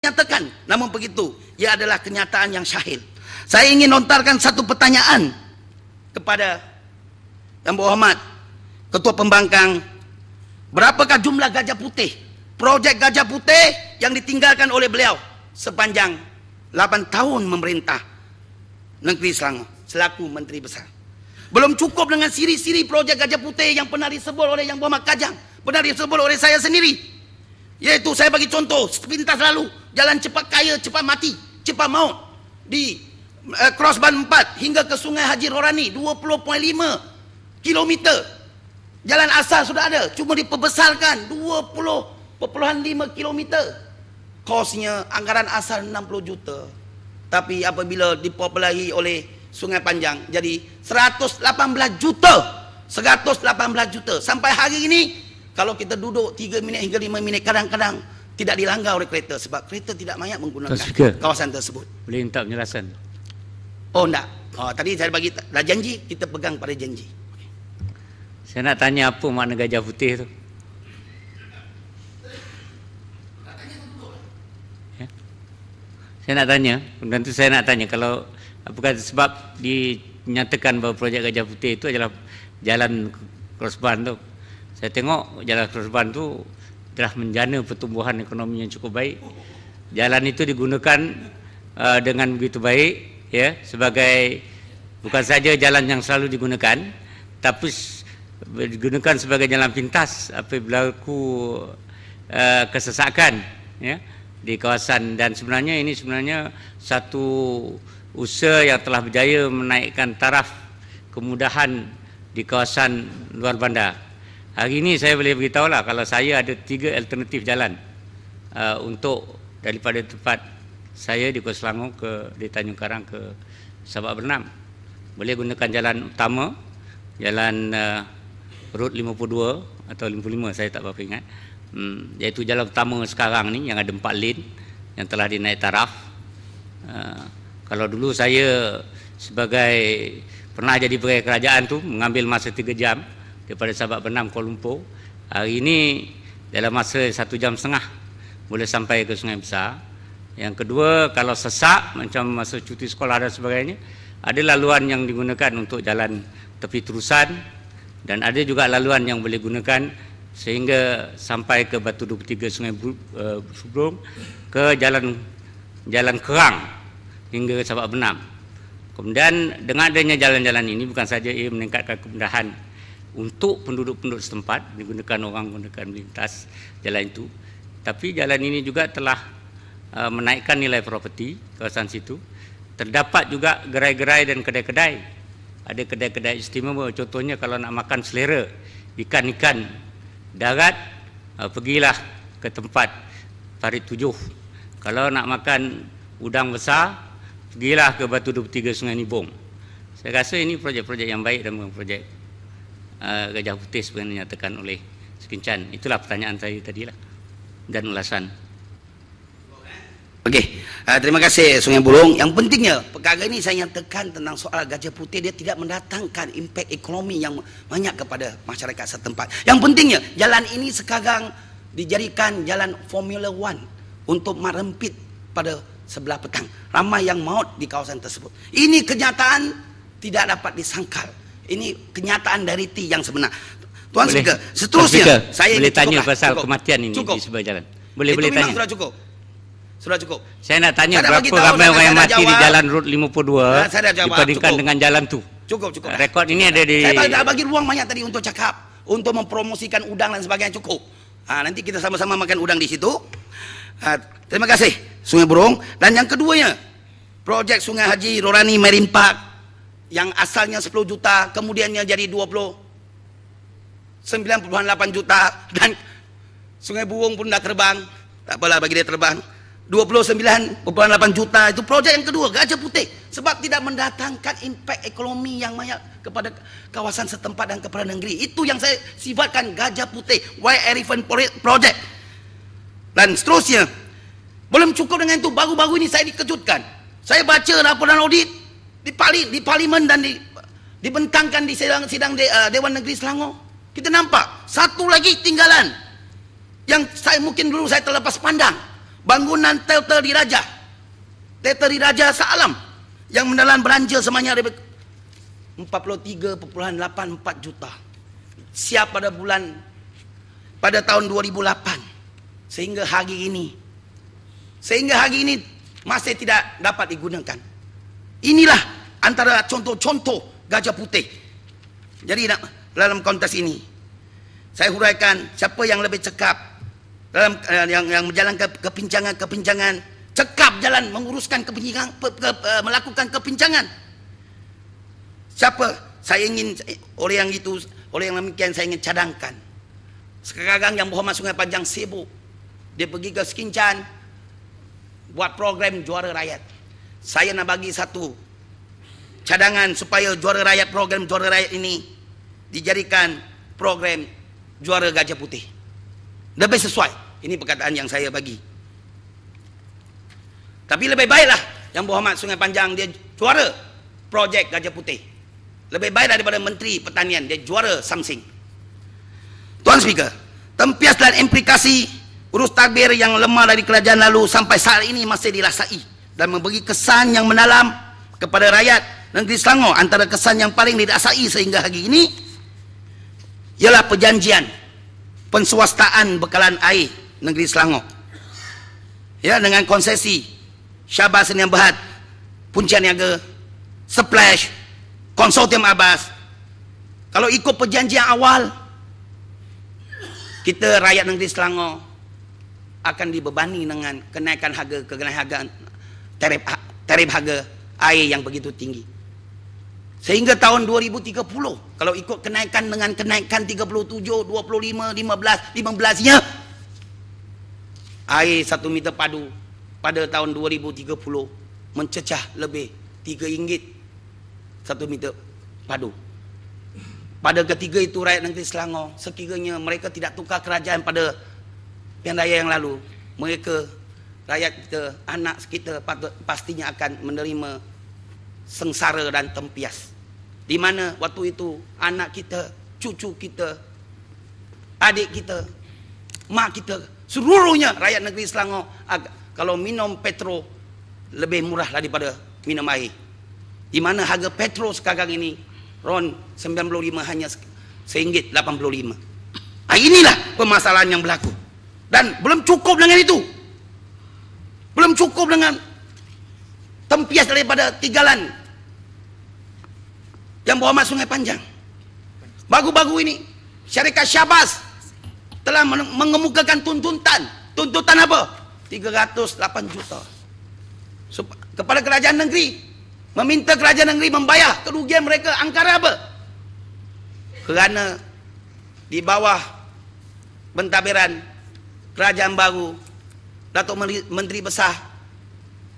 nyatakan, namun begitu, ia adalah kenyataan yang syahid. Saya ingin lontarkan satu pertanyaan kepada Yang Berhormat Ketua Pembangkang. Berapakah jumlah gajah putih, projek gajah putih yang ditinggalkan oleh beliau sepanjang 8 tahun memerintah negeri Selangor selaku Menteri Besar? Belum cukup dengan siri-siri projek gajah putih yang pernah disebut oleh Yang Berhormat Kajang, pernah disebut oleh saya sendiri. Yaitu saya bagi contoh sepintas lalu, jalan cepat kaya, cepat mati, cepat maut di Crossban 4 hingga ke Sungai Haji Rorani 20.5 km. Jalan asal sudah ada, cuma diperbesarkan 20.5 km. Kosnya anggaran asal 60 juta. Tapi apabila dipopulari oleh Sungai Panjang jadi 118 juta. 118 juta. Sampai hari ini kalau kita duduk 3 minit hingga 5 minit, kadang-kadang tidak dilanggar oleh kereta sebab kereta tidak banyak menggunakan kawasan tersebut. Boleh minta penjelasan? Oh enggak. Oh, tadi saya bagi dah janji, kita pegang pada janji. Saya nak tanya apa makna gajah putih tu? Ya? Saya nak tanya, tentu saya nak tanya kalau apakah sebab dinyatakan bahawa projek gajah putih itu adalah jalan Crossban tu. Saya tengok jalan Crossban tu telah menjana pertumbuhan ekonomi yang cukup baik. Jalan itu digunakan dengan begitu baik, ya, sebagai bukan saja jalan yang selalu digunakan, tapi digunakan sebagai jalan pintas apabila berlaku kesesakan, ya, di kawasan. Dan sebenarnya ini satu usaha yang telah berjaya menaikkan taraf kemudahan di kawasan luar bandar. Hari ini saya boleh beritahulah kalau saya ada 3 alternatif jalan untuk daripada tempat saya di Kota Selangor di Tanjung Karang ke Sabak Bernam. Boleh gunakan jalan utama, jalan Road 52 atau 55, saya tak berapa ingat. Iaitu jalan utama sekarang ni yang ada 4 lane yang telah dinaik taraf. Kalau dulu saya sebagai pernah jadi pegawai kerajaan tu mengambil masa 3 jam daripada Sabak Bernam Kuala Lumpur, hari ini dalam masa 1 jam setengah boleh sampai ke Sungai Besar. Yang kedua, kalau sesak macam masa cuti sekolah dan sebagainya, ada laluan yang digunakan untuk jalan tepi terusan dan ada juga laluan yang boleh gunakan sehingga sampai ke Batu 23 Sungai Subrung, ke jalan Kerang hingga Sabak Bernam. Kemudian dengan adanya jalan-jalan ini bukan saja ia meningkatkan kemudahan untuk penduduk-penduduk setempat, digunakan orang menggunakan melintas jalan itu, tapi jalan ini juga telah menaikkan nilai properti kawasan situ. Terdapat juga gerai-gerai dan kedai-kedai. Ada kedai-kedai istimewa, contohnya kalau nak makan selera ikan-ikan darat, pergilah ke tempat Farid 7. Kalau nak makan udang besar, pergilah ke Batu 23 Sungai Nibong. Saya rasa ini projek-projek yang baik dan projek gajah putih seperti yang dinyatakan oleh Sekencan. Itulah pertanyaan saya tadilah dan ulasan. Okey, terima kasih Sungai Buloh. Yang pentingnya perkara ini saya nyatakan tentang soal gajah putih, dia tidak mendatangkan impak ekonomi yang banyak kepada masyarakat setempat. Yang pentingnya jalan ini sekarang dijadikan jalan Formula 1 untuk merempit pada sebelah petang. Ramai yang maut di kawasan tersebut. Ini kenyataan tidak dapat disangkal. Ini kenyataan dari T yang sebenar. Tuan Speaker, seterusnya saya boleh tanya pasal kematian ini di sebelah jalan. Boleh tanya. Sudah cukup. Sudah cukup. Saya nak tanya berapa ramai orang yang mati di jalan Road 52 dibandingkan dengan jalan tu. Cukup. Rekod ini ada di. Saya dah bagi ruang banyak tadi untuk cakap, untuk mempromosikan udang dan sebagainya, cukup. Nanti kita sama-sama makan udang di situ. Terima kasih Sungai Buloh. Dan yang keduanya, projek Sungai Haji Rorani Marine Park yang asalnya 10 juta, kemudiannya jadi 9.8 juta, dan Sungai Burung pun dah terbang. Tak apalah, bagi dia terbang. 29.8 juta, itu projek yang kedua, gajah putih. Sebab tidak mendatangkan impak ekonomi yang banyak kepada kawasan setempat dan kepada negeri. Itu yang saya sifatkan gajah putih, White Elephant Project. Dan seterusnya, belum cukup dengan itu, baru-baru ini saya dikejutkan. Saya baca laporan audit di parlimen dan dibentangkan di sidang Dewan Negeri Selangor. Kita nampak satu lagi tinggalan yang mungkin dulu saya terlepas pandang. bangunan teater diraja Shah Alam yang menelan belanja sebanyak 43.84 juta siap pada tahun 2008 sehingga hari ini masih tidak dapat digunakan. Inilah antara contoh-contoh Gajah Putih. Jadi dalam konteks ini saya huraikan siapa yang lebih cekap dalam yang menjalankan kepincangan, cekap jalan menguruskan melakukan kepincangan. Siapa? Saya ingin oleh yang demikian saya ingin cadangkan. Sekarang yang Muhammad Sungai Panjang sibuk, dia pergi ke Sekincan buat program Juara Rakyat. Saya nak bagi satu cadangan supaya program Juara Rakyat ini dijadikan program Juara Gajah Putih. Lebih sesuai. Ini perkataan yang saya bagi. Tapi lebih baiklah yang Muhammad Sungai Panjang dia juara projek Gajah Putih. Lebih baik daripada Menteri Pertanian dia juara something. Tuan Speaker, tempias dan implikasi urus takbir yang lemah dari kerajaan lalu sampai saat ini masih dirasai dan memberi kesan yang mendalam kepada rakyat negeri Selangor. Antara kesan yang paling dirasai sehingga hari ini ialah perjanjian penswastaan bekalan air negeri Selangor. Ya, dengan konsesi Syabas Sdn Bhd, Puncak Niaga, Splash, Konsortium Abbas. Kalau ikut perjanjian awal, kita rakyat negeri Selangor akan dibebani dengan kenaikan harga tarif harga air yang begitu tinggi. Sehingga tahun 2030, kalau ikut kenaikan dengan kenaikan 37, 25, 15-nya, air 1 meter padu pada tahun 2030 mencecah lebih RM3 1 meter padu. Pada ketiga itu rakyat negeri Selangor, sekiranya mereka tidak tukar kerajaan pada pilihan raya yang lalu, mereka, rakyat kita, anak kita pastinya akan menerima sengsara dan tempias. Di mana waktu itu anak kita, cucu kita, adik kita, mak kita, seluruhnya rakyat negeri Selangor kalau minum petro lebih murah daripada minum air. Di mana harga petro sekarang ini RON 95 hanya RM1.85. Inilah permasalahan yang berlaku. Dan belum cukup dengan itu. Belum cukup dengan tempias daripada tigalan yang Muhammad Sungai Panjang. Baru-baru ini syarikat Syabas telah mengemukakan tuntutan. Tuntutan apa? 308 juta kepada kerajaan negeri, meminta kerajaan negeri membayar kerugian mereka. Angkara apa? Kerana di bawah pentadbiran kerajaan baru, Datuk Menteri Besar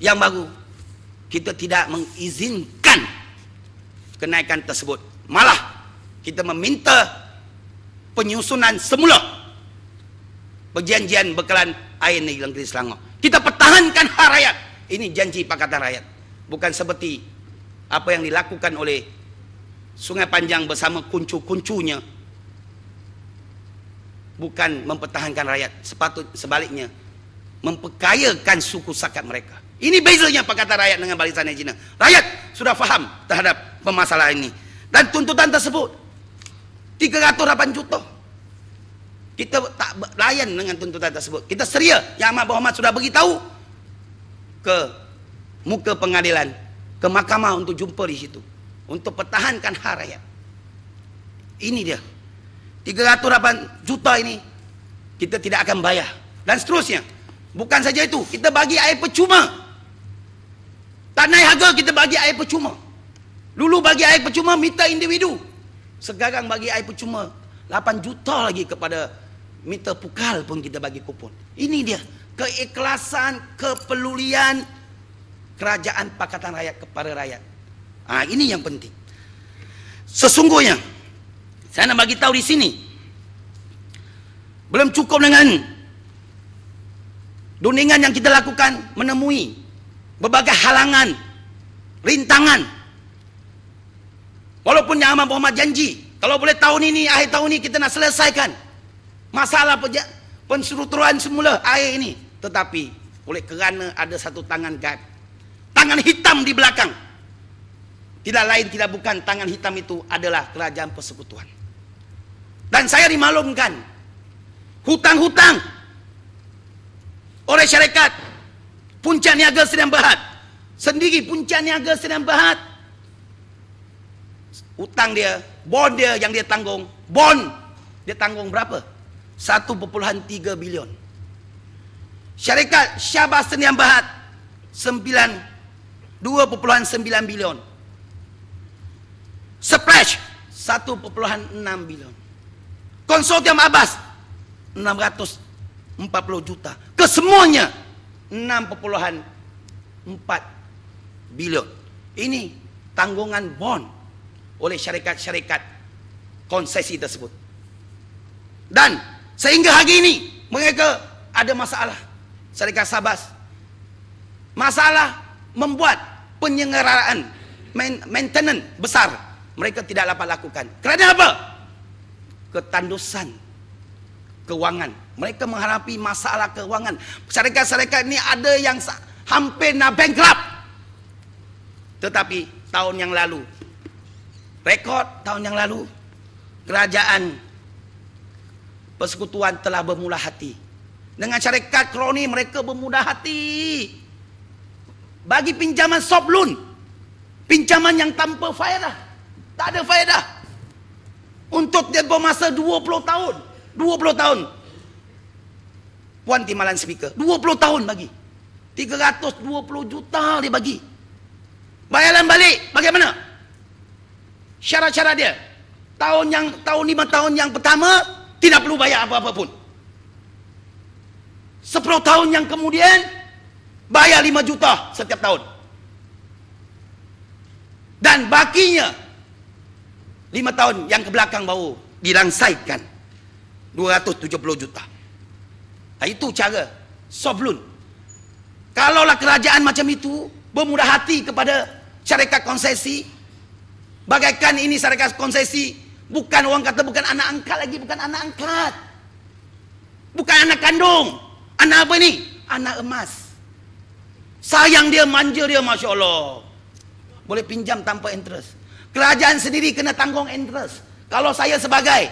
yang baru, kita tidak mengizinkan kenaikan tersebut. Malah kita meminta penyusunan semula perjanjian bekalan air negeri Selangor. Kita pertahankan hak rakyat. Ini janji Pakatan Rakyat. Bukan seperti apa yang dilakukan oleh Sungai Panjang bersama kuncu-kuncunya. Bukan mempertahankan rakyat, sebaliknya memperkayakan suku sakat mereka. Ini bezanya Pakatan Rakyat dengan Barisan Cina. Rakyat sudah faham terhadap permasalahan ini. Dan tuntutan tersebut 308 juta. Kita tak layan dengan tuntutan tersebut. Kita seria. Yang Ahmad Muhammad sudah beritahu ke muka pengadilan, ke mahkamah untuk jumpa di situ, untuk pertahankan hak rakyat. Ini dia 308 juta ini kita tidak akan bayar. Dan seterusnya. Bukan saja itu, kita bagi air percuma. Tak naik harga, kita bagi air percuma. Dulu bagi air percuma minta individu, sekarang bagi air percuma 8 juta lagi kepada meter pukal pun kita bagi kupon. Ini dia keikhlasan, kepedulian kerajaan Pakatan Rakyat kepada rakyat. Ini yang penting. Sesungguhnya saya nak bagi tahu di sini, belum cukup dengan dundingan yang kita lakukan menemui berbagai halangan, rintangan. Walaupun Yang Amat Muhammad janji, kalau boleh tahun ini, akhir tahun ini kita nak selesaikan masalah penstrukturan semula air ini. Tetapi oleh kerana ada satu tangan gaib, tangan hitam di belakang. Tidak lain tidak bukan, tangan hitam itu adalah kerajaan persekutuan. Dan saya dimaklumkan hutang-hutang oleh syarikat Puncak Niaga Sdn Bhd sendiri. Puncak Niaga Sdn Bhd, hutang dia, bond dia yang dia tanggung, dia tanggung berapa? 1,3 bilion. Syarikat Syabas Sdn Bhd 2,9 bilion. Splash 1,6 bilion. Konsorsium Abbas 640 juta. Kesemuanya 6,4 bilion. Ini tanggungan bond oleh syarikat-syarikat konsesi tersebut. Dan sehingga hari ini mereka ada masalah. Syarikat Sabas masalah membuat penyelenggaraan maintenance besar mereka tidak dapat lakukan. Kerana apa? Ketandusan keuangan. Mereka menghadapi masalah keuangan. Syarikat-syarikat ini ada yang hampir nak bankrupt. Tetapi tahun yang lalu, rekod tahun yang lalu, kerajaan persekutuan telah bermula hati. Dengan syarikat kroni mereka bermudah hati. Bagi pinjaman soft loan, pinjaman yang tanpa faedah, tak ada faedah. Untuk tempoh masa 20 tahun. 20 tahun. Puan Timbalan Speaker, 20 tahun bagi. 320 juta dia bagi. Bayaran balik bagaimana? Syarat-syarat dia. Tahun 5 tahun yang pertama tidak perlu bayar apa-apa pun. 10 tahun yang kemudian bayar 5 juta setiap tahun. Dan bakinya 5 tahun yang kebelakang baru dirangsaikan 270 juta. Nah, itu cara soft loan. Kalaulah kerajaan macam itu bermudah hati kepada syarikat konsesi, bagaikan ini syarikat konsesi bukan, orang kata bukan anak angkat lagi, bukan anak angkat, bukan anak kandung. Anak apa ini? Anak emas. Sayang dia, manja dia, Masya Allah. Boleh pinjam tanpa interest. Kerajaan sendiri kena tanggung interest. Kalau saya sebagai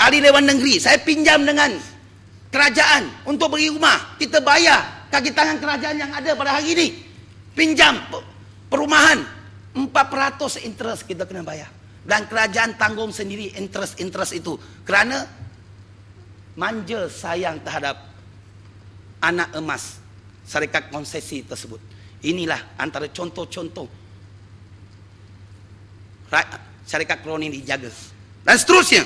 ahli Dewan Negeri, saya pinjam dengan kerajaan untuk beri rumah, kita bayar kaki tangan kerajaan yang ada pada hari ini. Pinjam perumahan 4% interest kita kena bayar. Dan kerajaan tanggung sendiri interest itu. Kerana manja sayang terhadap anak emas syarikat konsesi tersebut. Inilah antara contoh-contoh syarikat kroni dijaga. Dan seterusnya.